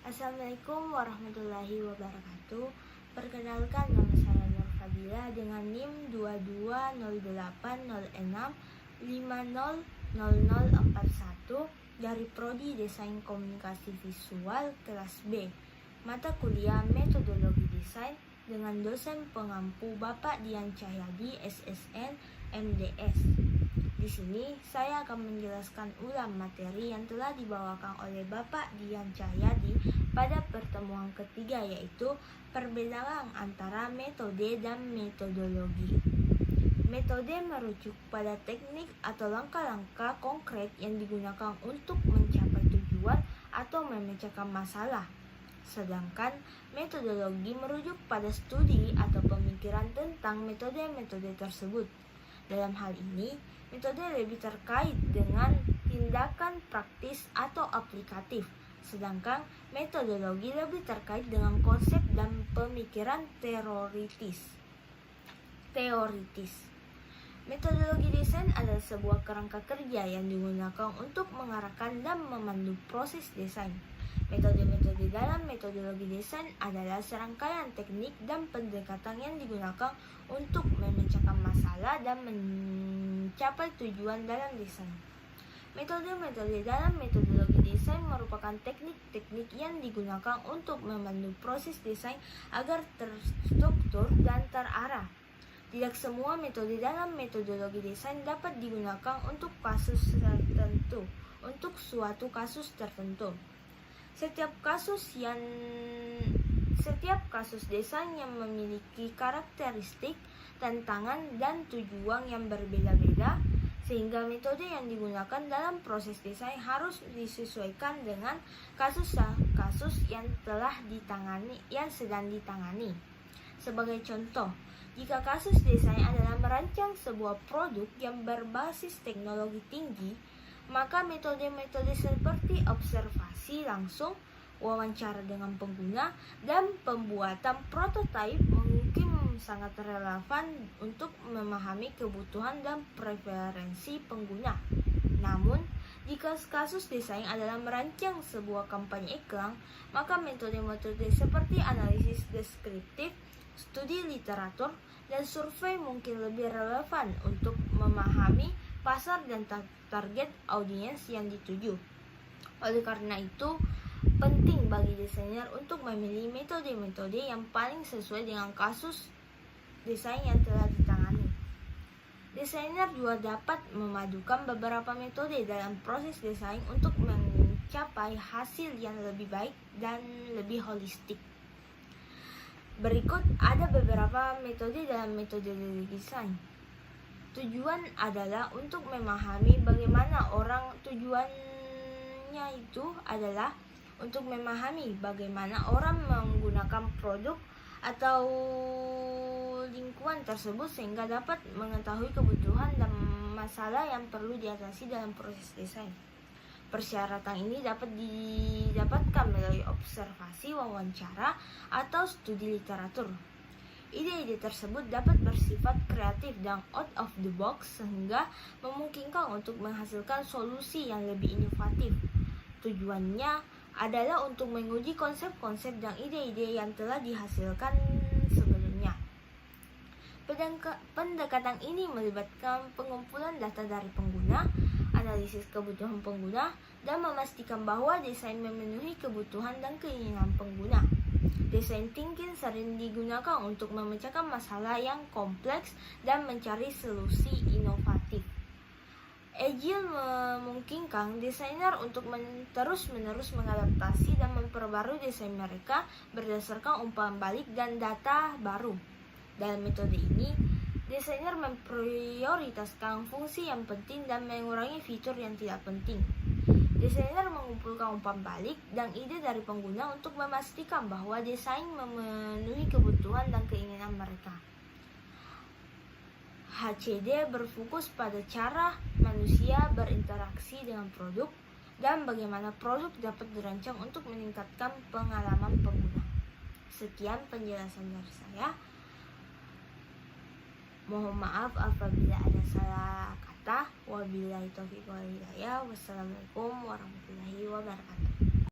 Assalamualaikum warahmatullahi wabarakatuh. Perkenalkan, nama saya Nur Fadila dengan NIM 220806500041 dari Prodi Desain Komunikasi Visual kelas B. Mata kuliah Metodologi Desain dengan dosen pengampu Bapak Dian Cahyadi, SSN, MDS. Di sini saya akan menjelaskan ulang materi yang telah dibawakan oleh Bapak Dian Cahyadi pada pertemuan ketiga, yaitu perbedaan antara metode dan metodologi. Metode merujuk pada teknik atau langkah-langkah konkret yang digunakan untuk mencapai tujuan atau memecahkan masalah. Sedangkan metodologi merujuk pada studi atau pemikiran tentang metode-metode tersebut. Dalam hal ini, metode lebih terkait dengan tindakan praktis atau aplikatif, sedangkan metodologi lebih terkait dengan konsep dan pemikiran teoritis. Metodologi desain adalah sebuah kerangka kerja yang digunakan untuk mengarahkan dan memandu proses desain. Metode-metode dalam metodologi desain adalah serangkaian teknik dan pendekatan yang digunakan untuk memecahkan masalah dan mencapai tujuan dalam desain. Metode-metode dalam metodologi desain merupakan teknik-teknik yang digunakan untuk memandu proses desain agar terstruktur dan terarah. Tidak semua metode dalam metodologi desain dapat digunakan untuk suatu kasus tertentu. Setiap kasus desain yang memiliki karakteristik, tantangan, dan tujuan yang berbeda-beda, sehingga metode yang digunakan dalam proses desain harus disesuaikan dengan kasus yang sedang ditangani. Sebagai contoh, jika kasus desain adalah merancang sebuah produk yang berbasis teknologi tinggi, maka metode-metode seperti observasi langsung, wawancara dengan pengguna, dan pembuatan prototipe mungkin sangat relevan untuk memahami kebutuhan dan preferensi pengguna. Namun, jika kasus desain adalah merancang sebuah kampanye iklan, maka metode-metode seperti analisis deskriptif, studi literatur, dan survei mungkin lebih relevan untuk memahami pasar dan target audiens yang dituju. Oleh karena itu, penting bagi desainer untuk memilih metode-metode yang paling sesuai dengan kasus desain yang telah ditangani. Desainer juga dapat memadukan beberapa metode dalam proses desain untuk mencapai hasil yang lebih baik dan lebih holistik. Berikut ada beberapa metode dalam metodologi desain. Tujuan adalah untuk memahami bagaimana orang menggunakan produk atau lingkungan tersebut sehingga dapat mengetahui kebutuhan dan masalah yang perlu diatasi dalam proses desain. Persyaratan ini dapat didapatkan melalui observasi, wawancara, atau studi literatur. Ide-ide tersebut dapat bersifat kreatif dan out of the box sehingga memungkinkan untuk menghasilkan solusi yang lebih inovatif. Tujuannya adalah untuk menguji konsep-konsep dan ide-ide yang telah dihasilkan sebelumnya. Pendekatan ini melibatkan pengumpulan data dari pengguna, analisis kebutuhan pengguna, dan memastikan bahwa desain memenuhi kebutuhan dan keinginan pengguna. Desain thinking sering digunakan untuk memecahkan masalah yang kompleks dan mencari solusi inovatif. Agile memungkinkan desainer untuk terus-menerus mengadaptasi dan memperbarui desain mereka berdasarkan umpan balik dan data baru. Dalam metode ini, desainer memprioritaskan fungsi yang penting dan mengurangi fitur yang tidak penting. Desainer mengumpulkan umpan balik dan ide dari pengguna untuk memastikan bahwa desain memenuhi kebutuhan dan keinginan mereka. HCD berfokus pada cara manusia berinteraksi dengan produk dan bagaimana produk dapat dirancang untuk meningkatkan pengalaman pengguna. Sekian penjelasan dari saya. Mohon maaf apabila ada salah kata. Wabillahi taufiq wal hidayah. Wassalamualaikum warahmatullahi wabarakatuh.